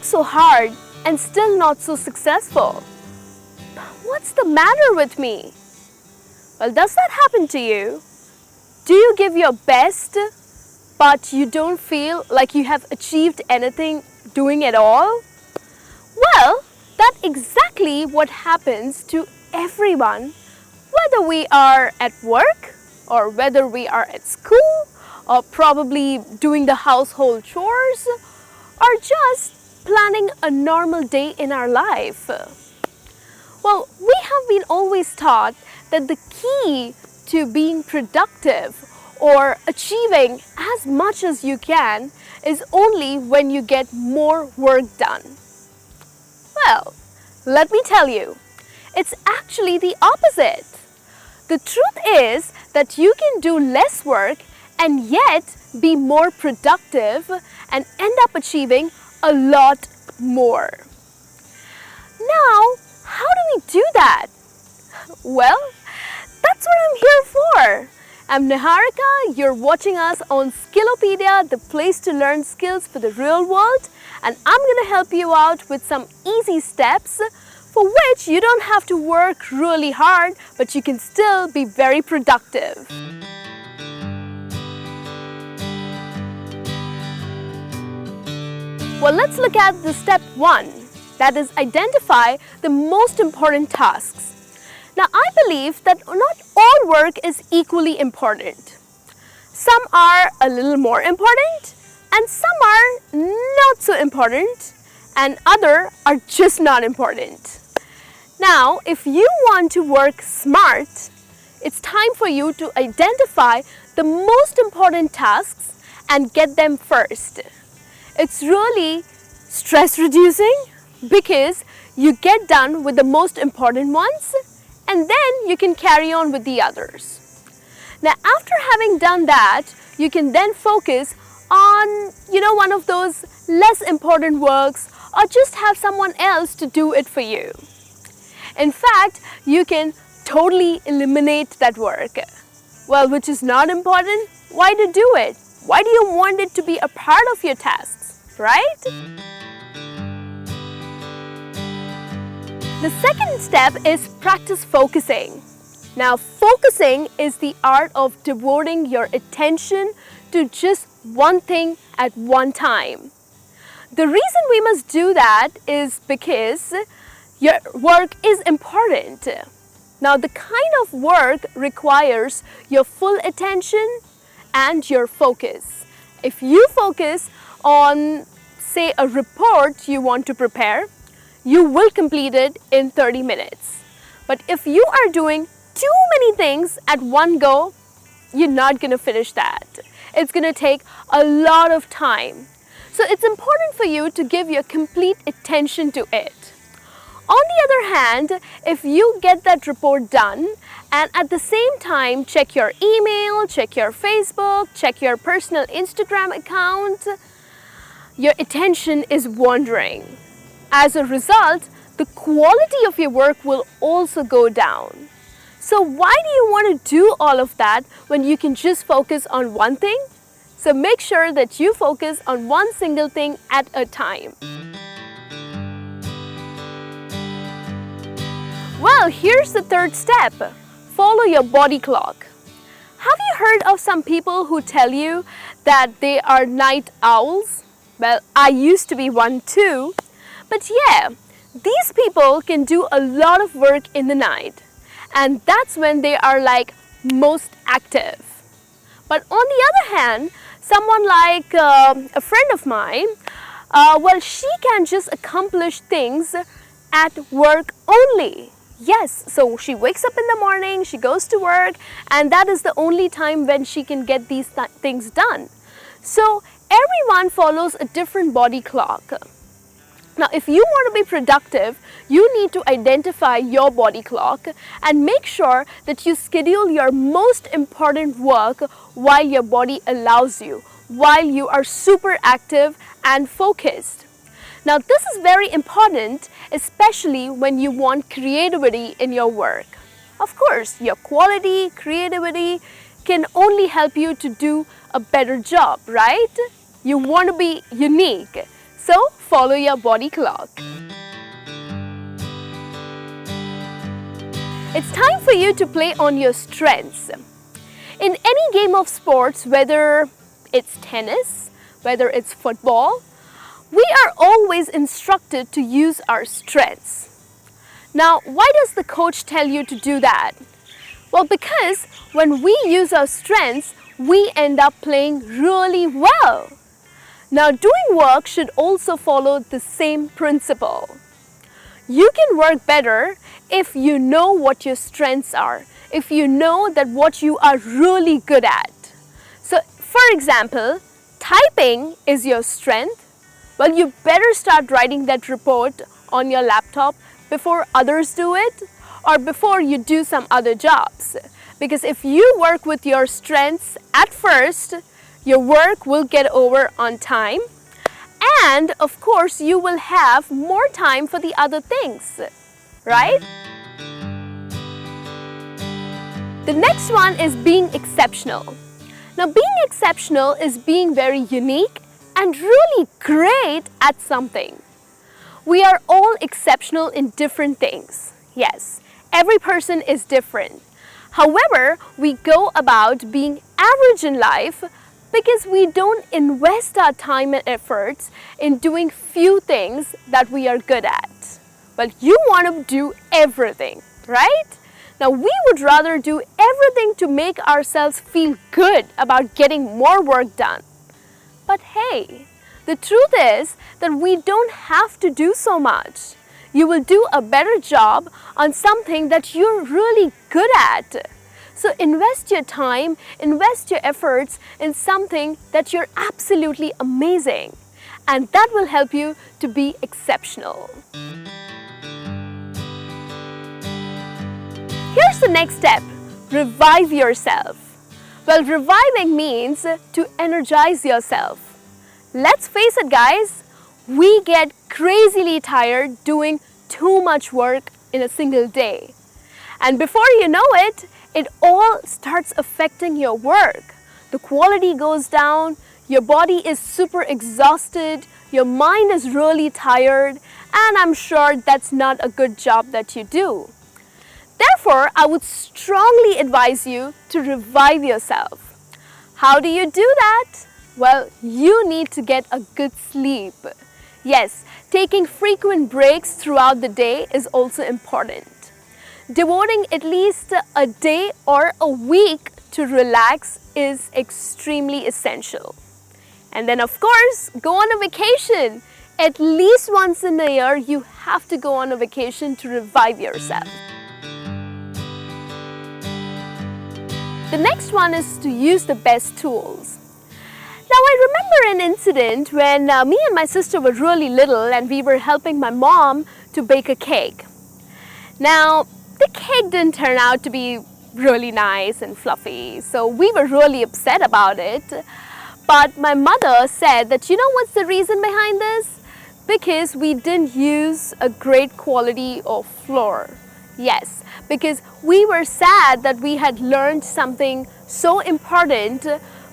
work so hard and still not so successful. What's the matter with me? Well, does that happen to you? Do you give your best, but you don't feel like you have achieved anything doing it all? Well, that's exactly what happens to everyone, whether we are at work or whether we are at school or probably doing the household chores or just planning a normal day in our life. Well, we have been always taught that the key to being productive or achieving as much as you can is only when you get more work done. Well, let me tell you, it's actually the opposite. The truth is that you can do less work and yet be more productive and end up achieving a lot more. Now, how do we do that? Well, that's what I'm here for. I'm Niharika, you're watching us on Skillopedia, the place to learn skills for the real world, and I'm going to help you out with some easy steps for which you don't have to work really hard, but you can still be very productive. Well, let's look at the step 1, that is identify the most important tasks. Now, I believe that not all work is equally important. Some are a little more important and some are not so important and other are just not important. Now, if you want to work smart, it's time for you to identify the most important tasks and get them first. It's really stress reducing because you get done with the most important ones and then you can carry on with the others. Now, after having done that, you can then focus on, one of those less important works or just have someone else to do it for you. In fact, you can totally eliminate that work. Well, which is not important, why to do it? Why do you want it to be a part of your tasks, right? The second step is practice focusing. Now, focusing is the art of devoting your attention to just one thing at one time. The reason we must do that is because your work is important. Now, the kind of work requires your full attention and your focus. If you focus on, say, a report you want to prepare, you will complete it in 30 minutes. But if you are doing too many things at one go, you're not going to finish that. It's going to take a lot of time. So it's important for you to give your complete attention to it. On the other hand, if you get that report done and at the same time check your email, check your Facebook, check your personal Instagram account, your attention is wandering. As a result, the quality of your work will also go down. So why do you want to do all of that when you can just focus on one thing? So make sure that you focus on one single thing at a time. Well, here's the third step. Follow your body clock. Have you heard of some people who tell you that they are night owls? Well, I used to be one too. But yeah, these people can do a lot of work in the night. And that's when they are most active. But on the other hand, someone like a friend of mine, she can just accomplish things at work only. Yes, so she wakes up in the morning, she goes to work, and that is the only time when she can get these things done. So everyone follows a different body clock. Now, if you want to be productive, you need to identify your body clock and make sure that you schedule your most important work while your body allows you, while you are super active and focused. Now, this is very important, especially when you want creativity in your work. Of course, your quality, creativity can only help you to do a better job, right? You want to be unique. So follow your body clock. It's time for you to play on your strengths. In any game of sports, whether it's tennis, whether it's football, we are always instructed to use our strengths. Now, why does the coach tell you to do that? Well, because when we use our strengths, we end up playing really well. Now, doing work should also follow the same principle. You can work better if you know what your strengths are, if you know that what you are really good at. So, for example, typing is your strength. Well, you better start writing that report on your laptop before others do it or before you do some other jobs. Because if you work with your strengths at first, your work will get over on time. And of course, you will have more time for the other things, right? The next one is being exceptional. Now, being exceptional is being very unique and really great at something. We are all exceptional in different things. Yes, every person is different. However, we go about being average in life because we don't invest our time and efforts in doing few things that we are good at. Well, you want to do everything, right? Now, we would rather do everything to make ourselves feel good about getting more work done. But hey, the truth is that we don't have to do so much. You will do a better job on something that you're really good at. So invest your time, invest your efforts in something that you're absolutely amazing. And that will help you to be exceptional. Here's the next step. Revive yourself. Well, reviving means to energize yourself. Let's face it, guys, we get crazily tired doing too much work in a single day. And before you know it, it all starts affecting your work. The quality goes down, your body is super exhausted, your mind is really tired, and I'm sure that's not a good job that you do. Therefore, I would strongly advise you to revive yourself. How do you do that? Well, you need to get a good sleep. Yes, taking frequent breaks throughout the day is also important. Devoting at least a day or a week to relax is extremely essential. And then, of course, go on a vacation. At least once in a year, you have to go on a vacation to revive yourself. The next one is to use the best tools. Now, I remember an incident when me and my sister were really little and we were helping my mom to bake a cake. Now, the cake didn't turn out to be really nice and fluffy, so we were really upset about it. But my mother said that, you know what's the reason behind this? Because we didn't use a great quality of flour. Yes, because we were sad that we had learned something so important,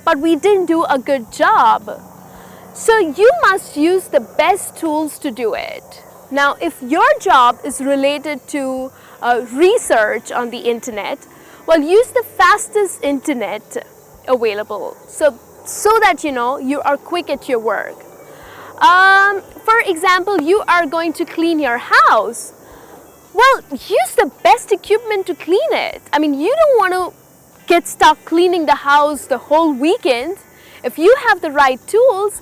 but we didn't do a good job. So you must use the best tools to do it. Now, if your job is related to research on the internet, well, use the fastest internet available so that you are quick at your work. For example, you are going to clean your house. Well, use the best equipment to clean it. I mean, you don't want to get stuck cleaning the house the whole weekend. If you have the right tools,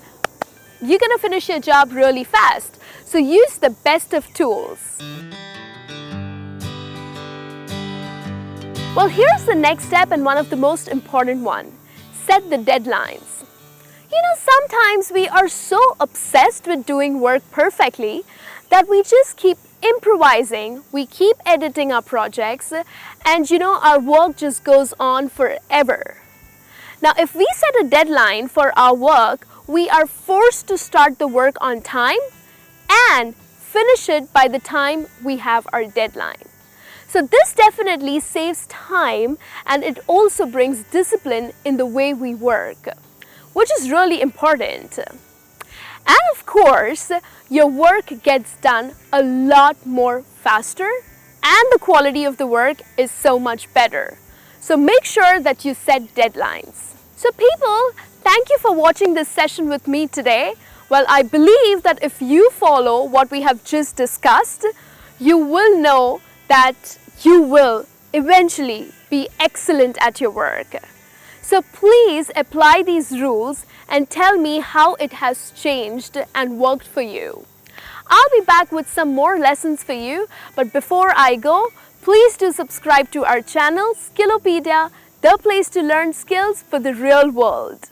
you're going to finish your job really fast. So use the best of tools. Well, here's the next step and one of the most important one. Set the deadlines. You know, sometimes we are so obsessed with doing work perfectly that we just keep improvising, we keep editing our projects, and our work just goes on forever. Now, if we set a deadline for our work, we are forced to start the work on time and finish it by the time we have our deadline. So this definitely saves time and it also brings discipline in the way we work, which is really important. And of course, your work gets done a lot more faster and the quality of the work is so much better. So make sure that you set deadlines. So people, thank you for watching this session with me today. Well, I believe that if you follow what we have just discussed, you will know that you will eventually be excellent at your work. So please apply these rules and tell me how it has changed and worked for you. I'll be back with some more lessons for you, but before I go, please do subscribe to our channel, Skillopedia, the place to learn skills for the real world.